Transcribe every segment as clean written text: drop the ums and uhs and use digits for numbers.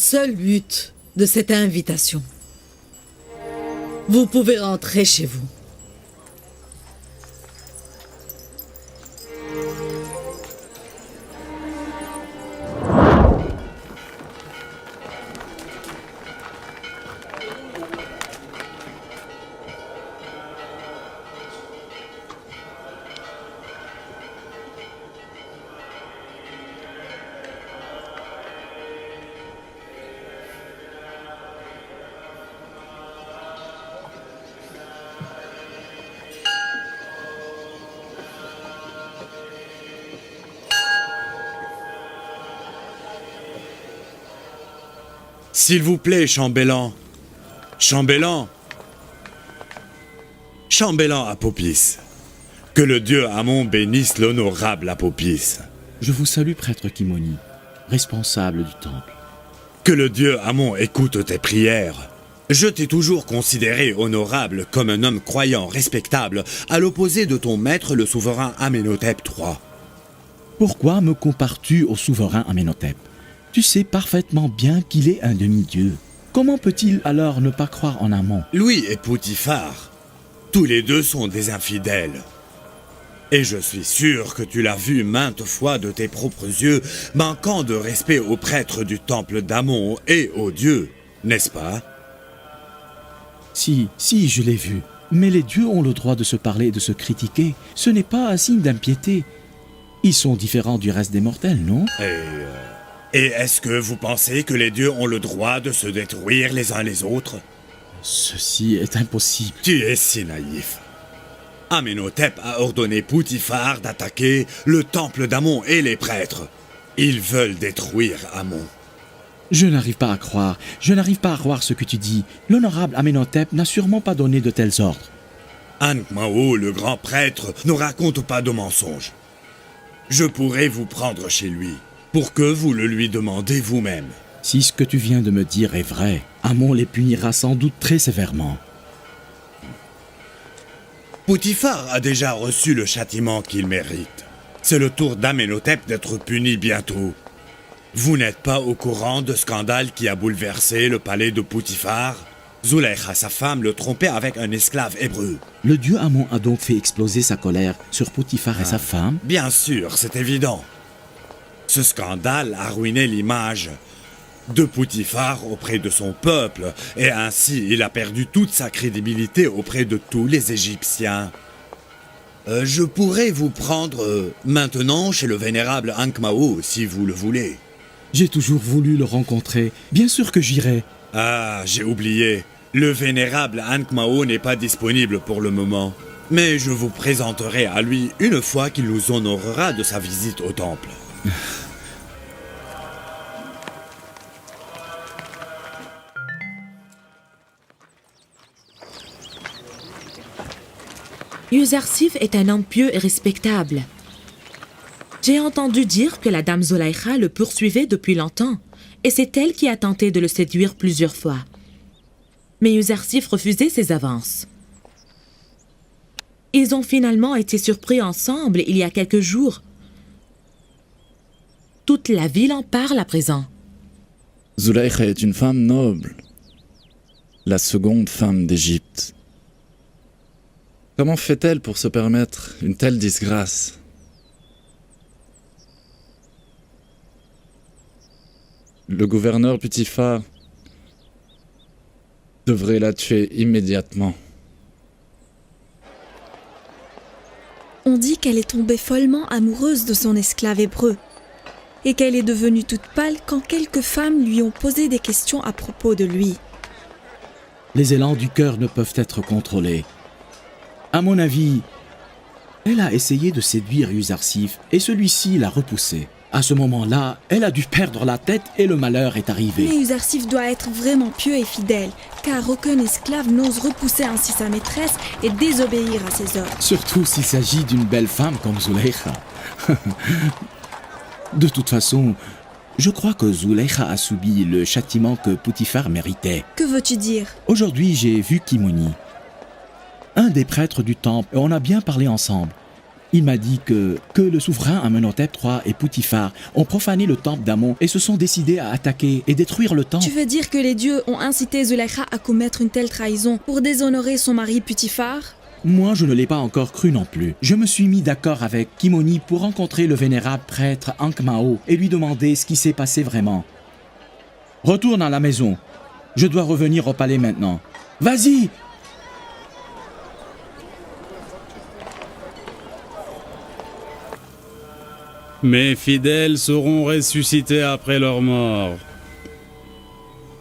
Seul but de cette invitation. Vous pouvez rentrer chez vous. S'il vous plaît, chambellan. Chambellan. Chambellan Apopis. Que le dieu Amon bénisse l'honorable Apopis. Je vous salue, prêtre Kimoni, responsable du temple. Que le dieu Amon écoute tes prières. Je t'ai toujours considéré honorable comme un homme croyant, respectable, à l'opposé de ton maître, le souverain Amenhotep III. Pourquoi me compares-tu au souverain Amenhotep? Tu sais parfaitement bien qu'il est un demi-dieu. Comment peut-il alors ne pas croire en Amon? Lui et Poutifar, tous les deux sont des infidèles. Et je suis sûr que tu l'as vu maintes fois de tes propres yeux, manquant de respect aux prêtres du temple d'Amon et aux dieux, n'est-ce pas? Si, je l'ai vu. Mais les dieux ont le droit de se parler et de se critiquer. Ce n'est pas un signe d'impiété. Ils sont différents du reste des mortels, non? Et est-ce que vous pensez que les dieux ont le droit de se détruire les uns les autres? Ceci est impossible. Tu es si naïf. Amenhotep a ordonné Poutifar d'attaquer le temple d'Amon et les prêtres. Ils veulent détruire Amon. Je n'arrive pas à croire ce que tu dis. L'honorable Amenhotep n'a sûrement pas donné de tels ordres. Ankh-Mao, le grand prêtre, ne raconte pas de mensonges. Je pourrais vous prendre chez lui, pour que vous le lui demandez vous-même. Si ce que tu viens de me dire est vrai, Amon les punira sans doute très sévèrement. Poutifar a déjà reçu le châtiment qu'il mérite. C'est le tour d'Amenhotep d'être puni bientôt. Vous n'êtes pas au courant de scandale qui a bouleversé le palais de Poutifar? Zulekha, sa femme, le trompait avec un esclave hébreu. Le dieu Amon a donc fait exploser sa colère sur Poutifar et sa femme? Bien sûr, c'est évident. Ce scandale a ruiné l'image de Poutifar auprès de son peuple, et ainsi il a perdu toute sa crédibilité auprès de tous les Égyptiens. Je pourrais vous prendre maintenant chez le vénérable Ankh-Mao, si vous le voulez. J'ai toujours voulu le rencontrer. Bien sûr que j'irai. Ah, j'ai oublié. Le vénérable Ankh-Mao n'est pas disponible pour le moment. Mais je vous présenterai à lui une fois qu'il nous honorera de sa visite au temple. Yuzarsif est un homme pieux et respectable. J'ai entendu dire que la dame Zulekha le poursuivait depuis longtemps, et c'est elle qui a tenté de le séduire plusieurs fois. Mais Yuzarsif refusait ses avances. Ils ont finalement été surpris ensemble il y a quelques jours. Toute la ville en parle à présent. Zulekha est une femme noble, la seconde femme d'Égypte. Comment fait-elle pour se permettre une telle disgrâce? Le gouverneur Poutifar devrait la tuer immédiatement. On dit qu'elle est tombée follement amoureuse de son esclave hébreu et qu'elle est devenue toute pâle quand quelques femmes lui ont posé des questions à propos de lui. Les élans du cœur ne peuvent être contrôlés. À mon avis, elle a essayé de séduire Yuzarsif et celui-ci l'a repoussée. À ce moment-là, elle a dû perdre la tête et le malheur est arrivé. Mais Yuzarsif doit être vraiment pieux et fidèle, car aucun esclave n'ose repousser ainsi sa maîtresse et désobéir à ses ordres. Surtout s'il s'agit d'une belle femme comme Zulekha. De toute façon, je crois que Zulekha a subi le châtiment que Poutifar méritait. Que veux-tu dire? Aujourd'hui, j'ai vu Kimoni, un des prêtres du temple, et on a bien parlé ensemble. Il m'a dit que le souverain Amenhotep III et Poutifar ont profané le temple d'Amon et se sont décidés à attaquer et détruire le temple. Tu veux dire que les dieux ont incité Zulaikha à commettre une telle trahison pour déshonorer son mari Putifar? Moi, je ne l'ai pas encore cru non plus. Je me suis mis d'accord avec Kimoni pour rencontrer le vénérable prêtre Ankmao et lui demander ce qui s'est passé vraiment. Retourne à la maison. Je dois revenir au palais maintenant. Vas-y! Mes fidèles seront ressuscités après leur mort.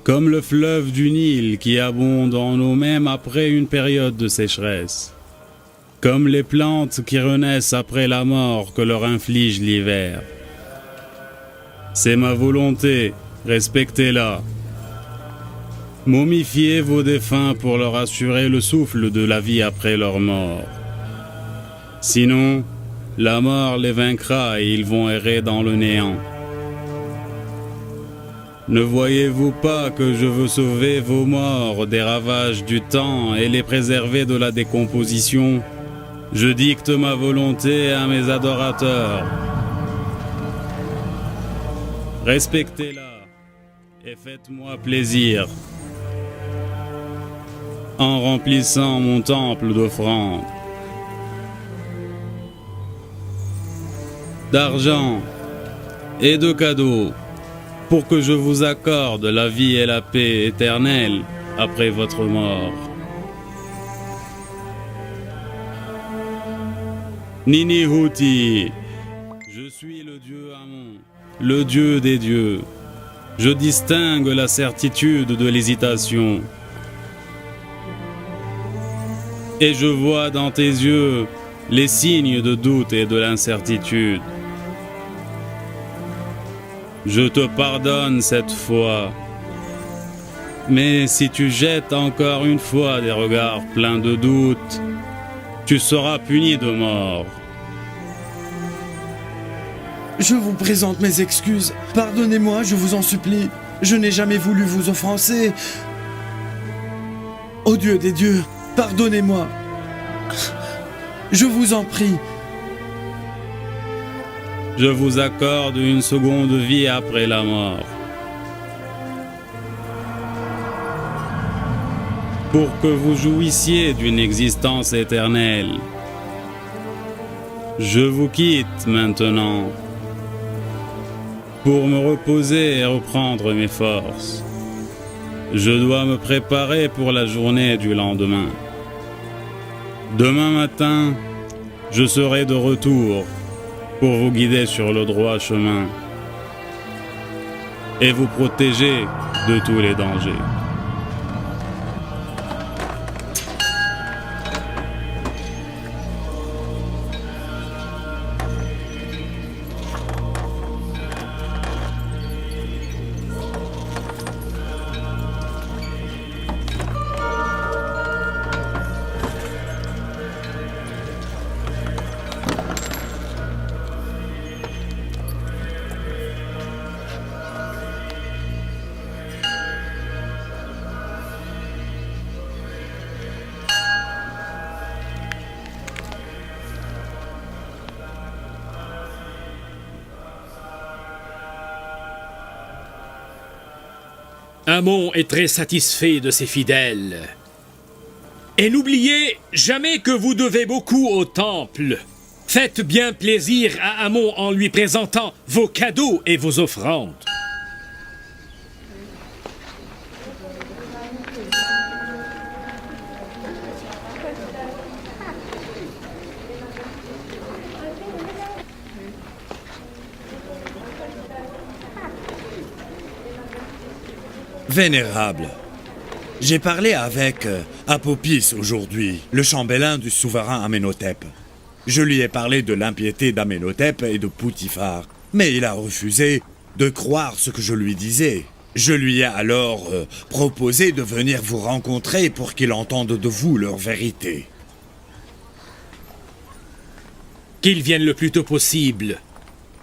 Comme le fleuve du Nil qui abonde en eau même après une période de sécheresse. Comme les plantes qui renaissent après la mort que leur inflige l'hiver. C'est ma volonté, respectez-la. Momifiez vos défunts pour leur assurer le souffle de la vie après leur mort. Sinon, la mort les vaincra et ils vont errer dans le néant. Ne voyez-vous pas que je veux sauver vos morts des ravages du temps et les préserver de la décomposition? Je dicte ma volonté à mes adorateurs. Respectez-la et faites-moi plaisir en remplissant mon temple d'offrandes. D'argent et de cadeaux pour que je vous accorde la vie et la paix éternelle après votre mort. Nini Huti, je suis le dieu Amon, le dieu des dieux. Je distingue la certitude de l'hésitation. Et je vois dans tes yeux les signes de doute et de l'incertitude. Je te pardonne cette fois. Mais si tu jettes encore une fois des regards pleins de doute, tu seras puni de mort. Je vous présente mes excuses. Pardonnez-moi, je vous en supplie. Je n'ai jamais voulu vous offenser. Ô Dieu des dieux, pardonnez-moi. Je vous en prie. Je vous accorde une seconde vie après la mort. Pour que vous jouissiez d'une existence éternelle. Je vous quitte maintenant. Pour me reposer et reprendre mes forces. Je dois me préparer pour la journée du lendemain. Demain matin, je serai de retour pour vous guider sur le droit chemin et vous protéger de tous les dangers. Amon est très satisfait de ses fidèles. Et n'oubliez jamais que vous devez beaucoup au temple. Faites bien plaisir à Amon en lui présentant vos cadeaux et vos offrandes. Vénérable, j'ai parlé avec Apopis aujourd'hui, le chambellan du souverain Amenhotep. Je lui ai parlé de l'impiété d'Amenhotep et de Poutifar, mais il a refusé de croire ce que je lui disais. Je lui ai alors proposé de venir vous rencontrer pour qu'il entende de vous leur vérité. Qu'il vienne le plus tôt possible.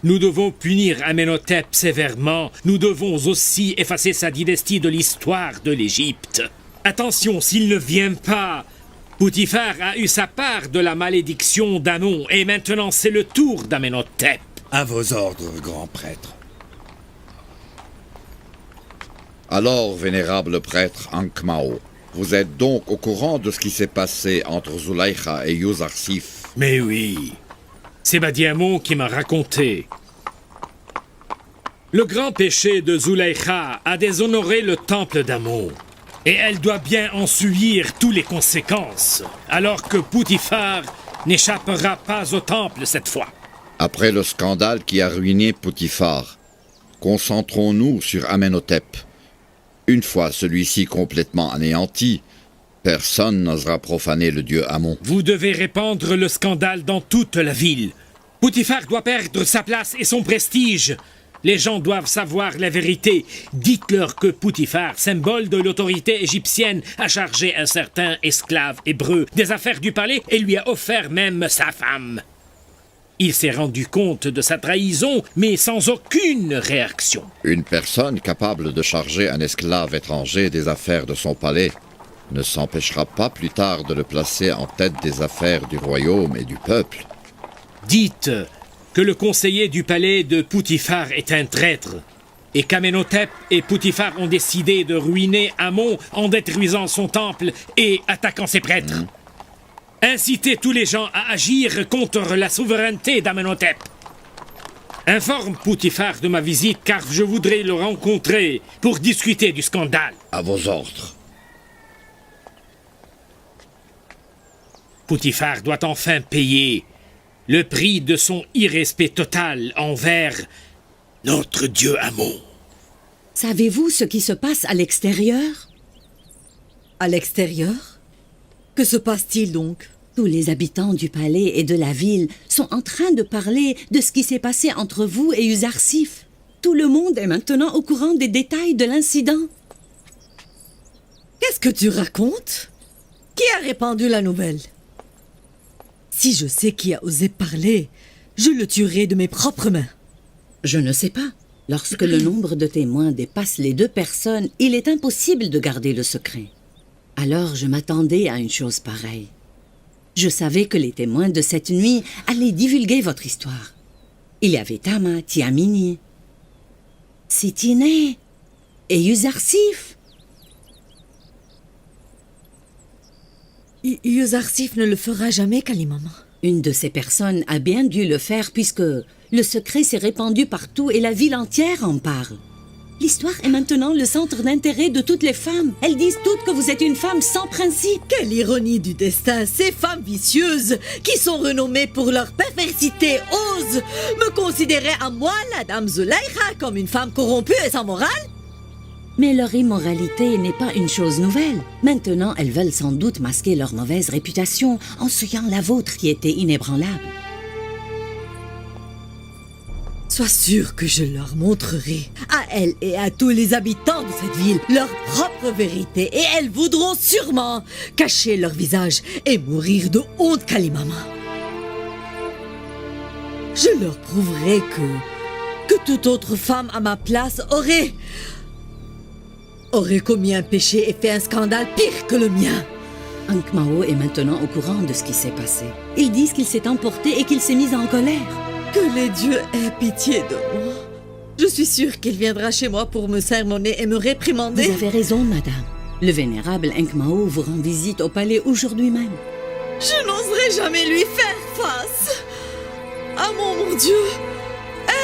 Nous devons punir Amenhotep sévèrement. Nous devons aussi effacer sa dynastie de l'histoire de l'Égypte. Attention, s'il ne vient pas, Poutifar a eu sa part de la malédiction d'Amon, et maintenant c'est le tour d'Amenhotep. À vos ordres, grand prêtre. Alors, vénérable prêtre Ankmao, vous êtes donc au courant de ce qui s'est passé entre Zulaykha et Yuzarsif? Mais oui, c'est Badi Amon qui m'a raconté. Le grand péché de Zulaykha a déshonoré le temple d'Amon. Et elle doit bien en subir toutes les conséquences, alors que Poutifar n'échappera pas au temple cette fois. Après le scandale qui a ruiné Poutifar, concentrons-nous sur Amenhotep. Une fois celui-ci complètement anéanti, personne n'osera profaner le dieu Amon. Vous devez répandre le scandale dans toute la ville. Poutifar doit perdre sa place et son prestige. Les gens doivent savoir la vérité. Dites-leur que Poutifar, symbole de l'autorité égyptienne, a chargé un certain esclave hébreu des affaires du palais et lui a offert même sa femme. Il s'est rendu compte de sa trahison, mais sans aucune réaction. Une personne capable de charger un esclave étranger des affaires de son palais ne s'empêchera pas plus tard de le placer en tête des affaires du royaume et du peuple. Dites que le conseiller du palais de Poutifar est un traître, et qu'Amenhotep et Poutifar ont décidé de ruiner Amon en détruisant son temple et attaquant ses prêtres. Incitez tous les gens à agir contre la souveraineté d'Amenhotep. Informe Poutifar de ma visite, car je voudrais le rencontrer pour discuter du scandale. À vos ordres. Poutifar doit enfin payer le prix de son irrespect total envers notre dieu Amon. Savez-vous ce qui se passe à l'extérieur? À l'extérieur? Que se passe-t-il donc? Tous les habitants du palais et de la ville sont en train de parler de ce qui s'est passé entre vous et Yuzarsif. Tout le monde est maintenant au courant des détails de l'incident. Qu'est-ce que tu racontes? Qui a répandu la nouvelle? Si je sais qui a osé parler, je le tuerai de mes propres mains. Je ne sais pas. Lorsque le nombre de témoins dépasse les 2 personnes, il est impossible de garder le secret. Alors je m'attendais à une chose pareille. Je savais que les témoins de cette nuit allaient divulguer votre histoire. Il y avait Tama, Tiamini, Sitiné et Yuzarsif. Yuzarsif ne le fera jamais, Kalimama. Une de ces personnes a bien dû le faire puisque le secret s'est répandu partout et la ville entière en parle. L'histoire est maintenant le centre d'intérêt de toutes les femmes. Elles disent toutes que vous êtes une femme sans principe. Quelle ironie du destin! Ces femmes vicieuses, qui sont renommées pour leur perversité, osent me considérer à moi, la dame Zulaykha, comme une femme corrompue et sans morale? Mais leur immoralité n'est pas une chose nouvelle. Maintenant, elles veulent sans doute masquer leur mauvaise réputation en souillant la vôtre qui était inébranlable. Sois sûr que je leur montrerai, à elles et à tous les habitants de cette ville, leur propre vérité, et elles voudront sûrement cacher leur visage et mourir de honte, Kalimama. Je leur prouverai que toute autre femme à ma place aurait commis un péché et fait un scandale pire que le mien. Ankmao est maintenant au courant de ce qui s'est passé. Ils disent qu'il s'est emporté et qu'il s'est mis en colère. Que les dieux aient pitié de moi. Je suis sûre qu'il viendra chez moi pour me sermonner et me réprimander. Vous avez raison, madame. Le vénérable Ankmao vous rend visite au palais aujourd'hui même. Je n'oserai jamais lui faire face. Ah mon Dieu,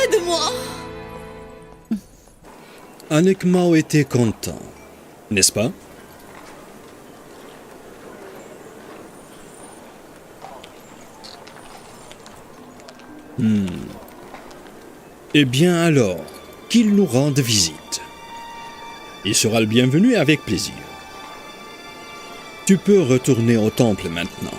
aide-moi. Ankmao était content, n'est-ce pas? Eh bien alors, qu'il nous rende visite. Il sera le bienvenu avec plaisir. Tu peux retourner au temple maintenant.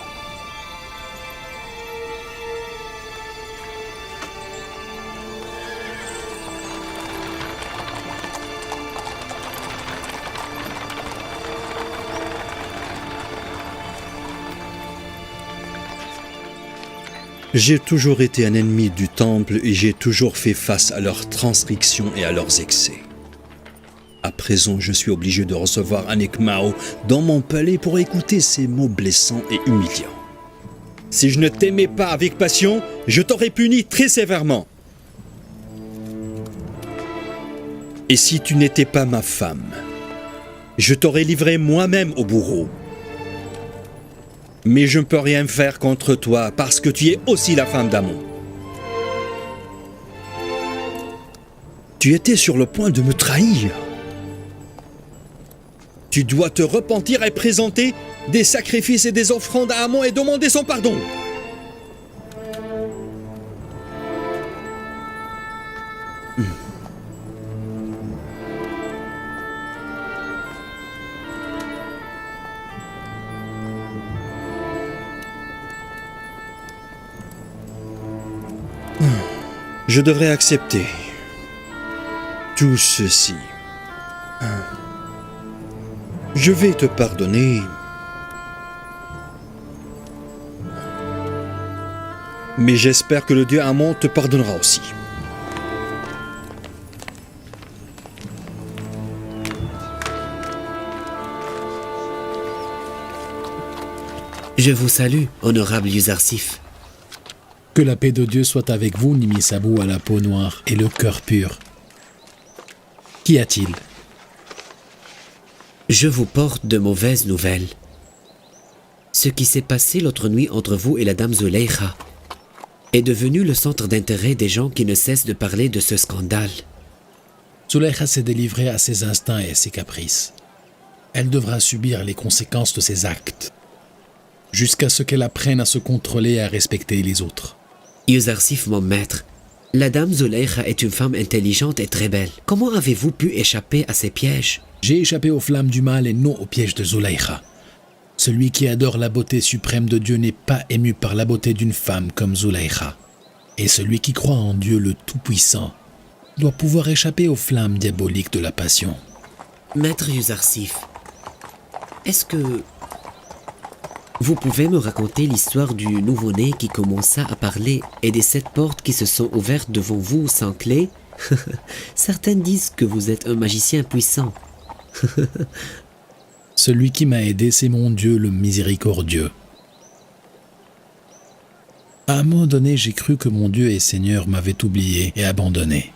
J'ai toujours été un ennemi du temple et j'ai toujours fait face à leurs transgressions et à leurs excès. À présent, je suis obligé de recevoir Anik Mao dans mon palais pour écouter ces mots blessants et humiliants. Si je ne t'aimais pas avec passion, je t'aurais puni très sévèrement. Et si tu n'étais pas ma femme, je t'aurais livré moi-même au bourreau. Mais je ne peux rien faire contre toi parce que tu es aussi la femme d'Amon. Tu étais sur le point de me trahir. Tu dois te repentir et présenter des sacrifices et des offrandes à Amon et demander son pardon. Je devrais accepter tout ceci. Je vais te pardonner. Mais j'espère que le dieu Amon te pardonnera aussi. Je vous salue, honorable Yuzarsif. Que la paix de Dieu soit avec vous, Nimisabu à la peau noire et le cœur pur. Qu'y a-t-il? Je vous porte de mauvaises nouvelles. Ce qui s'est passé l'autre nuit entre vous et la dame Zuleikha est devenu le centre d'intérêt des gens qui ne cessent de parler de ce scandale. Zuleikha s'est délivrée à ses instincts et à ses caprices. Elle devra subir les conséquences de ses actes, jusqu'à ce qu'elle apprenne à se contrôler et à respecter les autres. Yuzarsif, mon maître, la dame Zuleikha est une femme intelligente et très belle. Comment avez-vous pu échapper à ses pièges? J'ai échappé aux flammes du mal et non aux pièges de Zuleikha. Celui qui adore la beauté suprême de Dieu n'est pas ému par la beauté d'une femme comme Zuleikha. Et celui qui croit en Dieu le Tout-Puissant doit pouvoir échapper aux flammes diaboliques de la passion. Maître Yuzarsif, est-ce que vous pouvez me raconter l'histoire du nouveau-né qui commença à parler et des 7 portes qui se sont ouvertes devant vous sans clé? Certains disent que vous êtes un magicien puissant. Celui qui m'a aidé, c'est mon Dieu, le miséricordieux. À un moment donné, j'ai cru que mon Dieu et Seigneur m'avaient oublié et abandonné.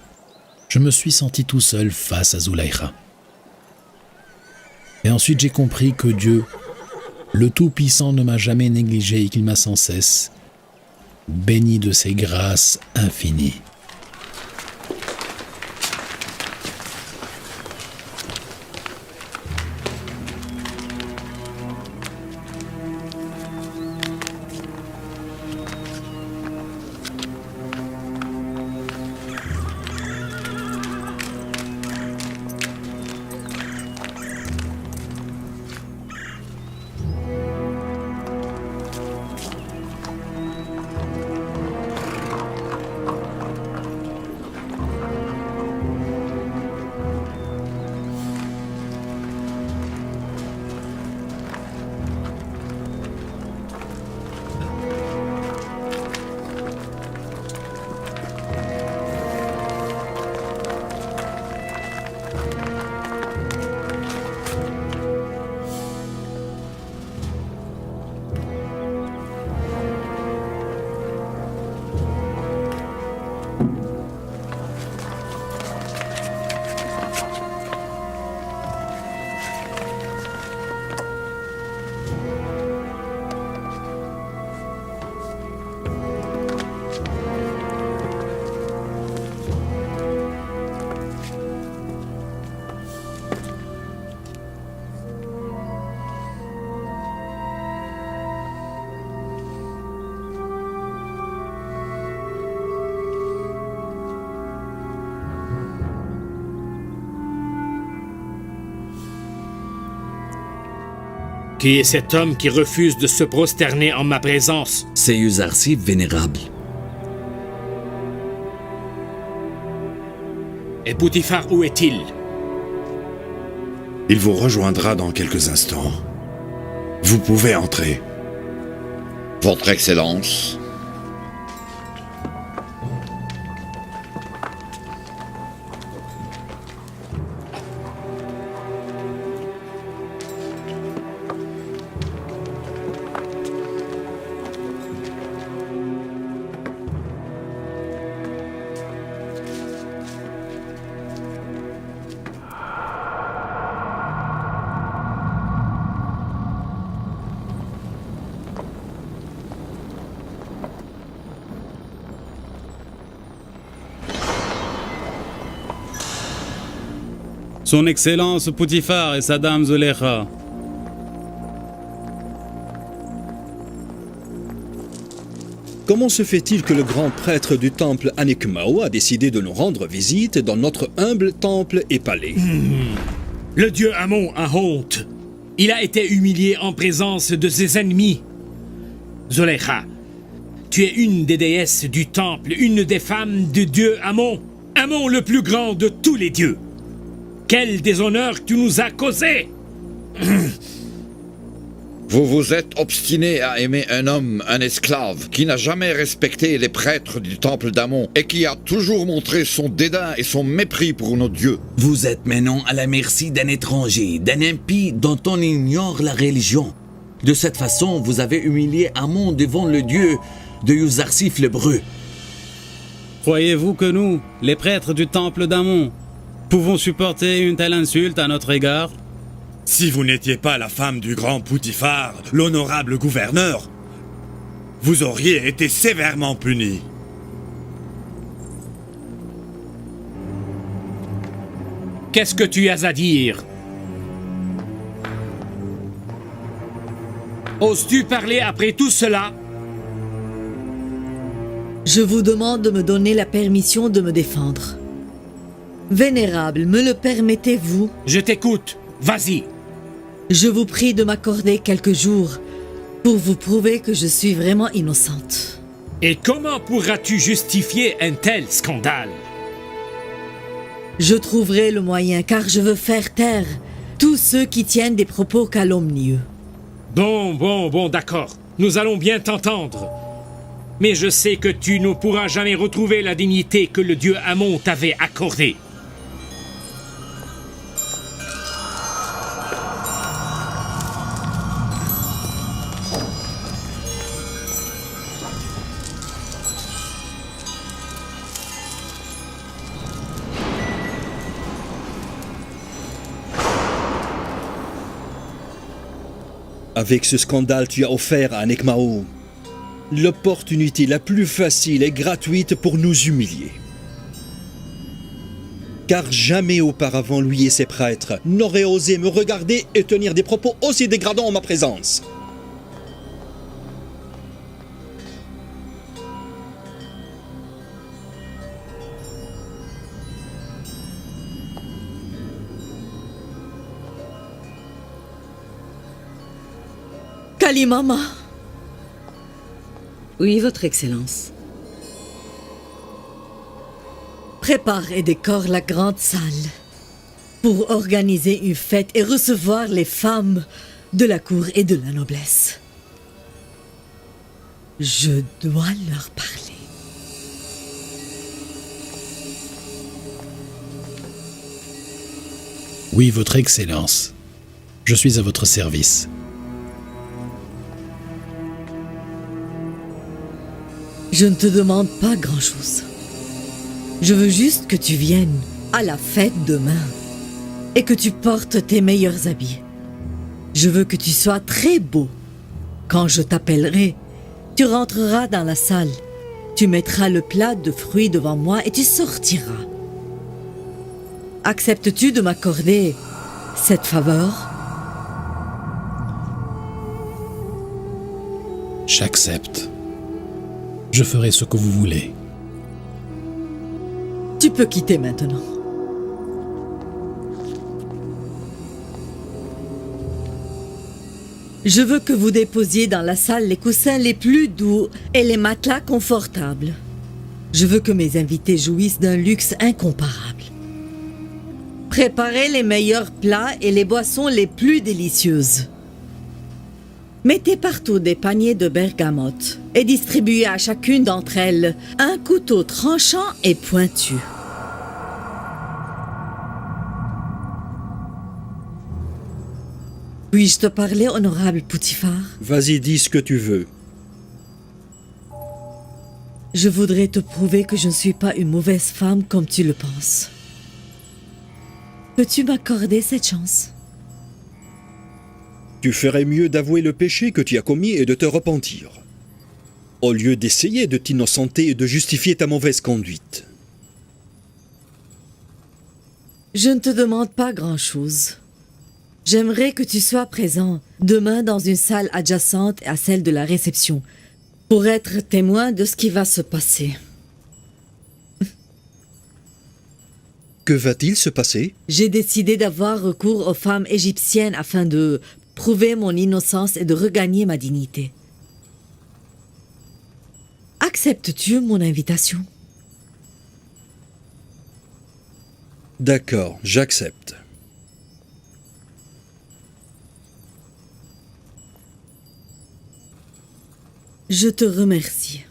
Je me suis senti tout seul face à Zuleikha. Et ensuite, j'ai compris que Dieu, le Tout-Puissant, ne m'a jamais négligé et qu'il m'a sans cesse béni de ses grâces infinies. Qui est cet homme qui refuse de se prosterner en ma présence? C'est Yuzarsif, vénérable. Et Poutifar, où est-il? Il vous rejoindra dans quelques instants. Vous pouvez entrer. Votre Excellence. Son Excellence Poutifar et sa dame Zulaykha. Comment se fait-il que le grand prêtre du temple Anikmao a décidé de nous rendre visite dans notre humble temple et palais? Le dieu Amon a honte. Il a été humilié en présence de ses ennemis. Zulaykha, tu es une des déesses du temple, une des femmes du dieu Amon. Amon le plus grand de tous les dieux. Quel déshonneur tu nous as causé! Vous vous êtes obstiné à aimer un homme, un esclave, qui n'a jamais respecté les prêtres du temple d'Amon et qui a toujours montré son dédain et son mépris pour nos dieux. Vous êtes maintenant à la merci d'un étranger, d'un impie dont on ignore la religion. De cette façon, vous avez humilié Amon devant le dieu de Yuzarsif l'Hébreu. Croyez-vous que nous, les prêtres du temple d'Amon, pouvons supporter une telle insulte à notre égard? Si vous n'étiez pas la femme du grand Poutifar, l'honorable gouverneur, vous auriez été sévèrement puni. Qu'est-ce que tu as à dire? Oses-tu parler après tout cela? Je vous demande de me donner la permission de me défendre. Vénérable, me le permettez-vous? Je t'écoute, vas-y. Je vous prie de m'accorder quelques jours pour vous prouver que je suis vraiment innocente. Et comment pourras-tu justifier un tel scandale? Je trouverai le moyen car je veux faire taire tous ceux qui tiennent des propos calomnieux. Bon, d'accord. Nous allons bien t'entendre. Mais je sais que tu ne pourras jamais retrouver la dignité que le dieu Amon t'avait accordée. Avec ce scandale, tu as offert à Anikmao l'opportunité la plus facile et gratuite pour nous humilier. Car jamais auparavant lui et ses prêtres n'auraient osé me regarder et tenir des propos aussi dégradants en ma présence. Kalimama! Oui, Votre Excellence. Prépare et décore la grande salle pour organiser une fête et recevoir les femmes de la cour et de la noblesse. Je dois leur parler. Oui, Votre Excellence. Je suis à votre service. Je ne te demande pas grand-chose. Je veux juste que tu viennes à la fête demain et que tu portes tes meilleurs habits. Je veux que tu sois très beau. Quand je t'appellerai, tu rentreras dans la salle. Tu mettras le plat de fruits devant moi et tu sortiras. Acceptes-tu de m'accorder cette faveur? J'accepte. Je ferai ce que vous voulez. Tu peux quitter maintenant. Je veux que vous déposiez dans la salle les coussins les plus doux et les matelas confortables. Je veux que mes invités jouissent d'un luxe incomparable. Préparez les meilleurs plats et les boissons les plus délicieuses. Mettez partout des paniers de bergamote et distribuez à chacune d'entre elles un couteau tranchant et pointu. Puis-je te parler, honorable Poutifar? Vas-y, dis ce que tu veux. Je voudrais te prouver que je ne suis pas une mauvaise femme comme tu le penses. Peux-tu m'accorder cette chance? Tu ferais mieux d'avouer le péché que tu as commis et de te repentir, au lieu d'essayer de t'innocenter et de justifier ta mauvaise conduite. Je ne te demande pas grand-chose. J'aimerais que tu sois présent demain dans une salle adjacente à celle de la réception pour être témoin de ce qui va se passer. Que va-t-il se passer? J'ai décidé d'avoir recours aux femmes égyptiennes afin de prouver mon innocence et de regagner ma dignité. Acceptes-tu mon invitation? D'accord, j'accepte. Je te remercie.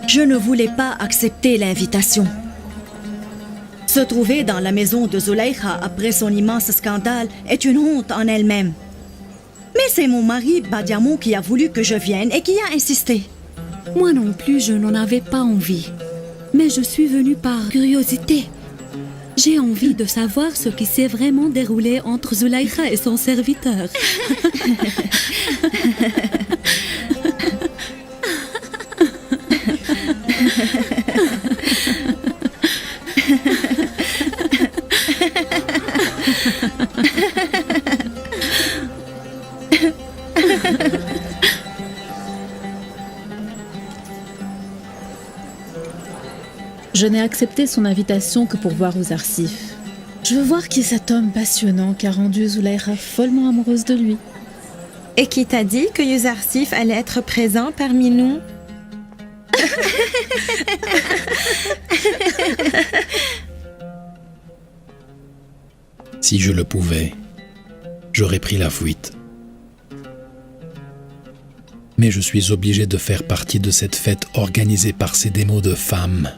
Je ne voulais pas accepter l'invitation. Se trouver dans la maison de Zulaykha après son immense scandale est une honte en elle-même. Mais c'est mon mari, Badiamon, qui a voulu que je vienne et qui a insisté. Moi non plus, je n'en avais pas envie. Mais je suis venue par curiosité. J'ai envie de savoir ce qui s'est vraiment déroulé entre Zulaykha et son serviteur. Je n'ai accepté son invitation que pour voir Ouzarsif. Je veux voir qui est cet homme passionnant qui a rendu Zulaykha follement amoureuse de lui. Et qui t'a dit que Ouzarsif allait être présent parmi nous? Si je le pouvais, j'aurais pris la fuite. Mais je suis obligé de faire partie de cette fête organisée par ces démos de femmes.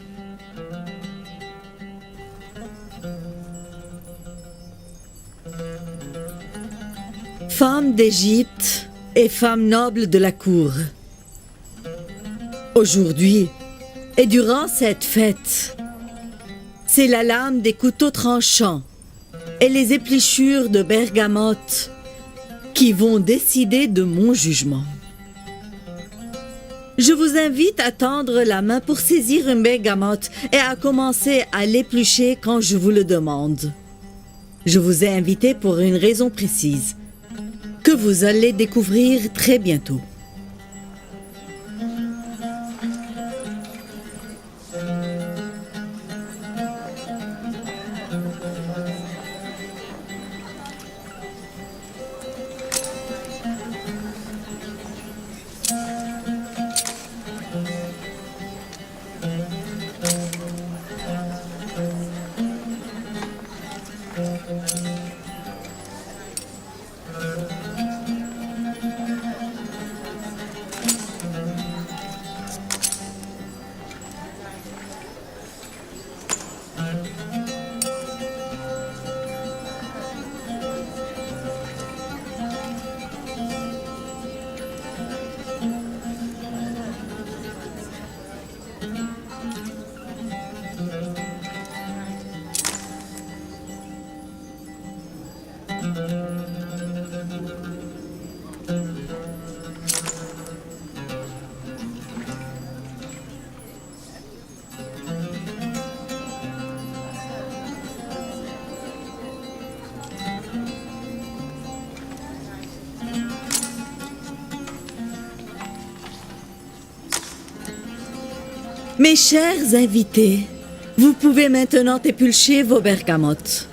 Femmes d'Égypte et femmes nobles de la cour. Aujourd'hui, et durant cette fête, c'est la lame des couteaux tranchants et les épluchures de bergamote qui vont décider de mon jugement. Je vous invite à tendre la main pour saisir une bergamote et à commencer à l'éplucher quand je vous le demande. Je vous ai invité pour une raison précise, que vous allez découvrir très bientôt. Mes chers invités, vous pouvez maintenant épulcher vos bergamotes.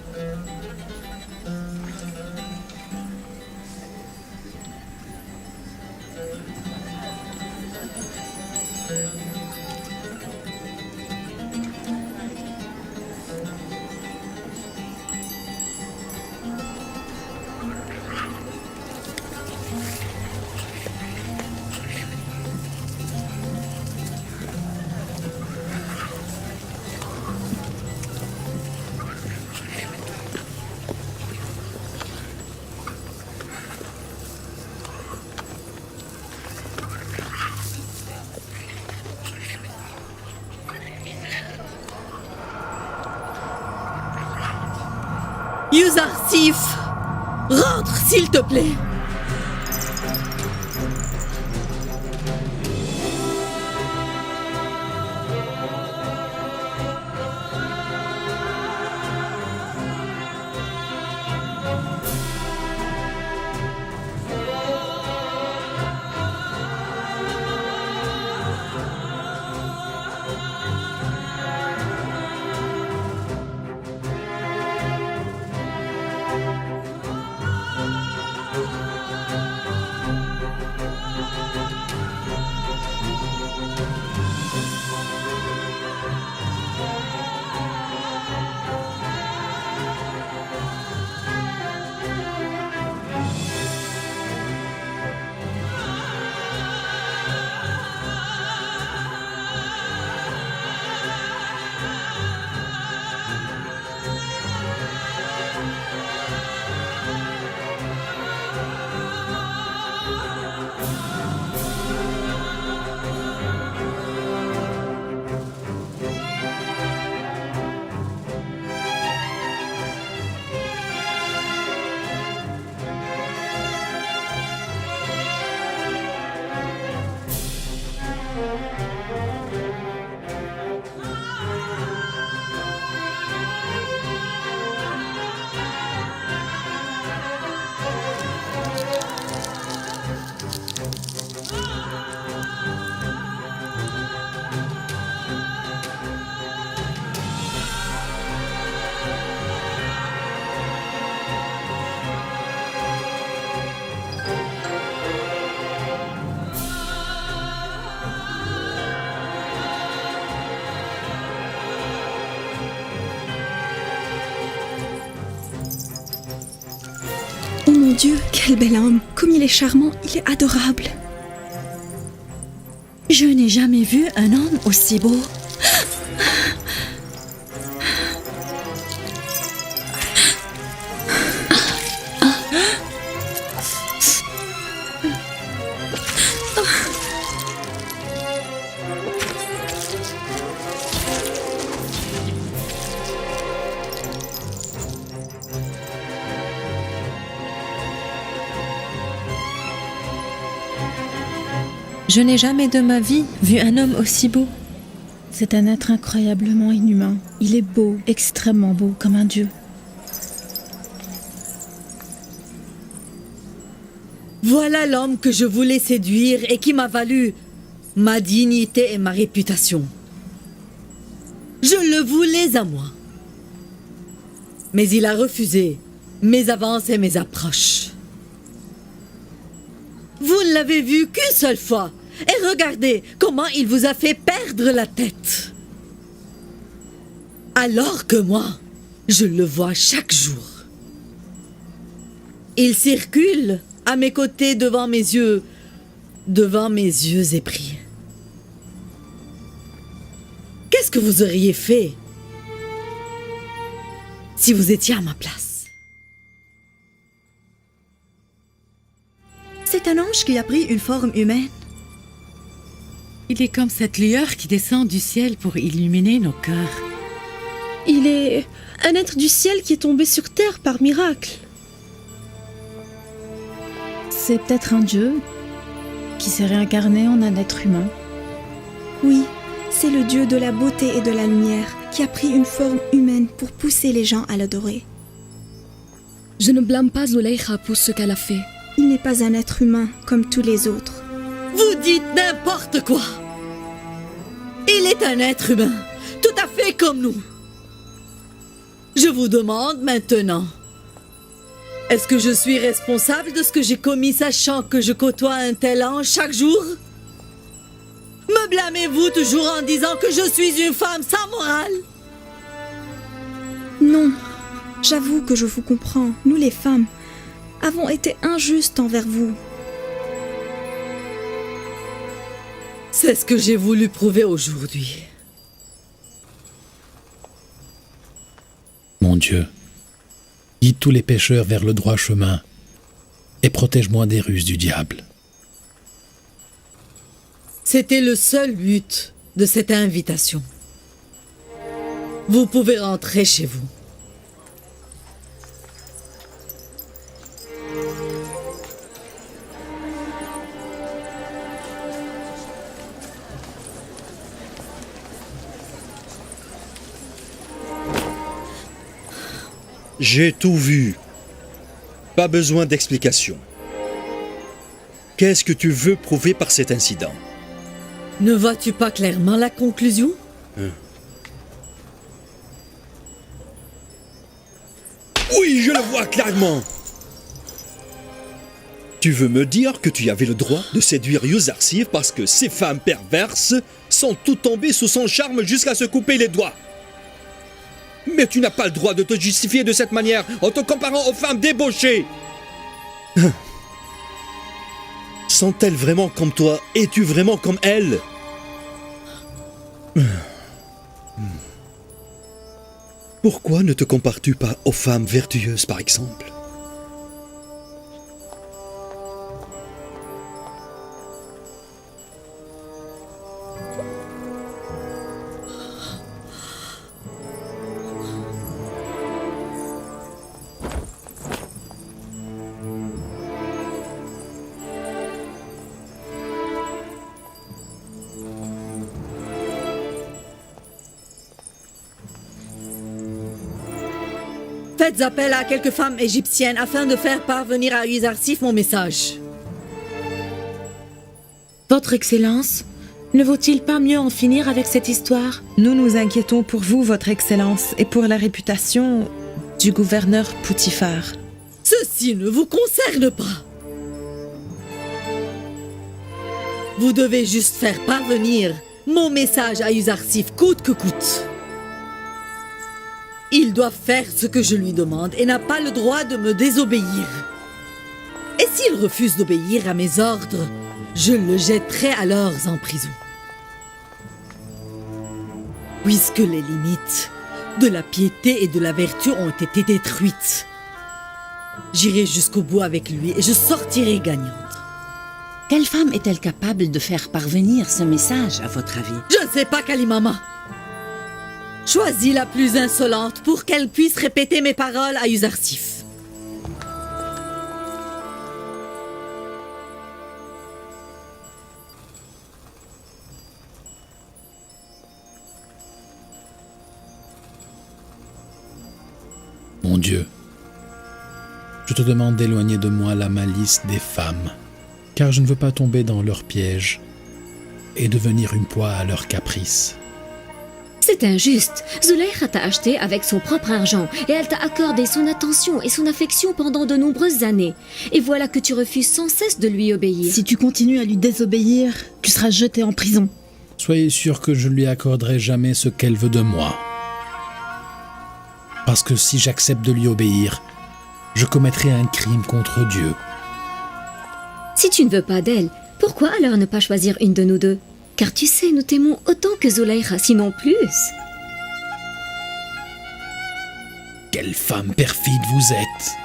Yuzarsif, rentre s'il te plaît. Oh mon Dieu, quel bel homme! Comme il est charmant, il est adorable. Je n'ai jamais vu un homme aussi beau. Je n'ai jamais de ma vie vu un homme aussi beau. C'est un être incroyablement inhumain. Il est beau, extrêmement beau, comme un dieu. Voilà l'homme que je voulais séduire et qui m'a valu ma dignité et ma réputation. Je le voulais à moi. Mais il a refusé mes avances et mes approches. Vous ne l'avez vu qu'une seule fois. Et regardez comment il vous a fait perdre la tête. Alors que moi, je le vois chaque jour. Il circule à mes côtés devant mes yeux épris. Qu'est-ce que vous auriez fait si vous étiez à ma place? C'est un ange qui a pris une forme humaine. Il est comme cette lueur qui descend du ciel pour illuminer nos cœurs. Il est un être du ciel qui est tombé sur terre par miracle. C'est peut-être un dieu qui s'est réincarné en un être humain. Oui, c'est le dieu de la beauté et de la lumière qui a pris une forme humaine pour pousser les gens à l'adorer. Je ne blâme pas Zulaykha pour ce qu'elle a fait. Il n'est pas un être humain comme tous les autres. Vous dites n'importe quoi. Il est un être humain, tout à fait comme nous. Je vous demande maintenant, est-ce que je suis responsable de ce que j'ai commis sachant que je côtoie un tel ange chaque jour? Me blâmez-vous toujours en disant que je suis une femme sans morale? Non, j'avoue que je vous comprends. Nous les femmes avons été injustes envers vous. C'est ce que j'ai voulu prouver aujourd'hui. Mon Dieu, guide tous les pécheurs vers le droit chemin et protège-moi des ruses du diable. C'était le seul but de cette invitation. Vous pouvez rentrer chez vous. J'ai tout vu. Pas besoin d'explication. Qu'est-ce que tu veux prouver par cet incident? Ne vois-tu pas clairement la conclusion? Oui, je le vois clairement. Tu veux me dire que tu avais le droit de séduire Yuzarsif parce que ces femmes perverses sont toutes tombées sous son charme jusqu'à se couper les doigts? Mais tu n'as pas le droit de te justifier de cette manière en te comparant aux femmes débauchées. Sont-elles vraiment comme toi? Es-tu vraiment comme elles? Pourquoi ne te compares-tu pas aux femmes vertueuses, par exemple? Faites appel à quelques femmes égyptiennes afin de faire parvenir à Yuzarsif mon message. Votre Excellence, ne vaut-il pas mieux en finir avec cette histoire? Nous nous inquiétons pour vous, Votre Excellence, et pour la réputation du gouverneur Poutifar. Ceci ne vous concerne pas. Vous devez juste faire parvenir mon message à Yuzarsif coûte que coûte. Il doit faire ce que je lui demande et n'a pas le droit de me désobéir. Et s'il refuse d'obéir à mes ordres, je le jetterai alors en prison. Puisque les limites de la piété et de la vertu ont été détruites, j'irai jusqu'au bout avec lui et je sortirai gagnante. Quelle femme est-elle capable de faire parvenir ce message, à votre avis? Je ne sais pas, Kalimama. Choisis la plus insolente pour qu'elle puisse répéter mes paroles à Yuzarsif. Mon Dieu, je te demande d'éloigner de moi la malice des femmes, car je ne veux pas tomber dans leurs pièges et devenir une proie à leurs caprices. C'est injuste. Zulaykha t'a acheté avec son propre argent et elle t'a accordé son attention et son affection pendant de nombreuses années. Et voilà que tu refuses sans cesse de lui obéir. Si tu continues à lui désobéir, tu seras jeté en prison. Soyez sûr que je ne lui accorderai jamais ce qu'elle veut de moi. Parce que si j'accepte de lui obéir, je commettrai un crime contre Dieu. Si tu ne veux pas d'elle, pourquoi alors ne pas choisir une de nous deux? Car tu sais, nous t'aimons autant que Zulaykha, sinon plus. Quelle femme perfide vous êtes!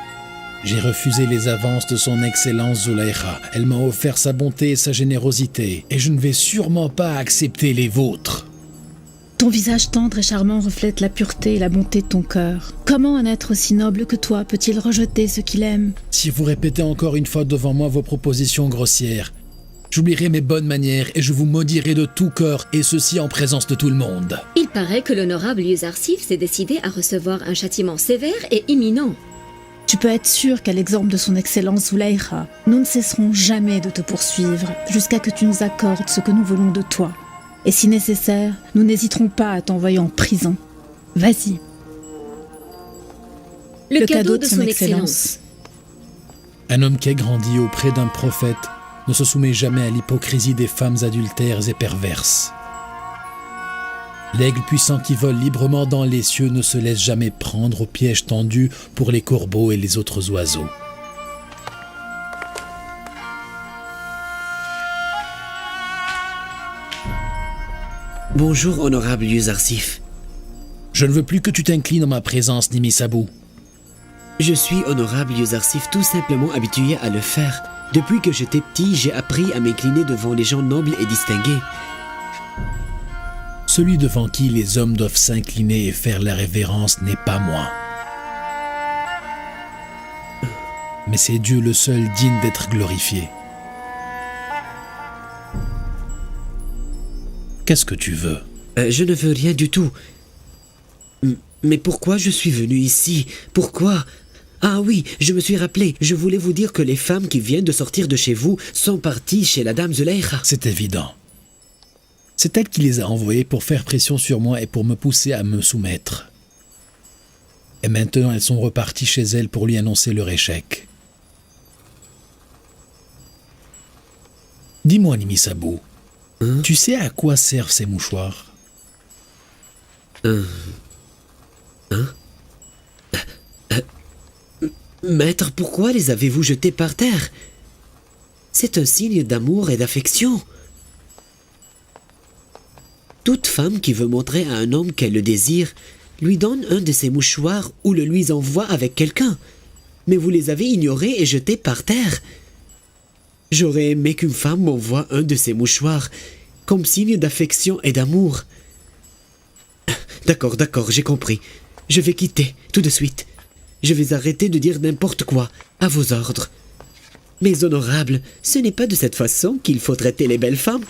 J'ai refusé les avances de son Excellence Zulaykha. Elle m'a offert sa bonté et sa générosité, et je ne vais sûrement pas accepter les vôtres. Ton visage tendre et charmant reflète la pureté et la bonté de ton cœur. Comment un être aussi noble que toi peut-il rejeter ce qu'il aime? Si vous répétez encore une fois devant moi vos propositions grossières, j'oublierai mes bonnes manières et je vous maudirai de tout cœur, et ceci en présence de tout le monde. Il paraît que l'honorable Yuzarsif s'est décidé à recevoir un châtiment sévère et imminent. Tu peux être sûr qu'à l'exemple de son Excellence Zulaykha, nous ne cesserons jamais de te poursuivre jusqu'à que tu nous accordes ce que nous voulons de toi. Et si nécessaire, nous n'hésiterons pas à t'envoyer en prison. Vas-y. Le cadeau de son Excellence. Un homme qui a grandi auprès d'un prophète ne se soumet jamais à l'hypocrisie des femmes adultères et perverses. L'aigle puissant qui vole librement dans les cieux ne se laisse jamais prendre au piège tendu pour les corbeaux et les autres oiseaux. Bonjour, honorable Yuzarsif. Je ne veux plus que tu t'inclines en ma présence, Nimisabou. Je suis, honorable Yuzarsif, tout simplement habitué à le faire. Depuis que j'étais petit, j'ai appris à m'incliner devant les gens nobles et distingués. Celui devant qui les hommes doivent s'incliner et faire la révérence n'est pas moi. Mais c'est Dieu le seul digne d'être glorifié. Qu'est-ce que tu veux? Je ne veux rien du tout. Mais pourquoi je suis venu ici? Pourquoi? Ah oui, je me suis rappelé. Je voulais vous dire que les femmes qui viennent de sortir de chez vous sont parties chez la dame Zulaykha. C'est évident. C'est elle qui les a envoyées pour faire pression sur moi et pour me pousser à me soumettre. Et maintenant, elles sont reparties chez elle pour lui annoncer leur échec. Dis-moi, Nimisabou, tu sais à quoi servent ces mouchoirs? Maître, pourquoi les avez-vous jetés par terre? C'est un signe d'amour et d'affection. Toute femme qui veut montrer à un homme qu'elle le désire lui donne un de ces mouchoirs ou le lui envoie avec quelqu'un. Mais vous les avez ignorés et jetés par terre. J'aurais aimé qu'une femme m'envoie un de ces mouchoirs comme signe d'affection et d'amour. D'accord, j'ai compris. Je vais quitter, tout de suite. Je vais arrêter de dire n'importe quoi, à vos ordres. Mais honorable, ce n'est pas de cette façon qu'il faut traiter les belles femmes.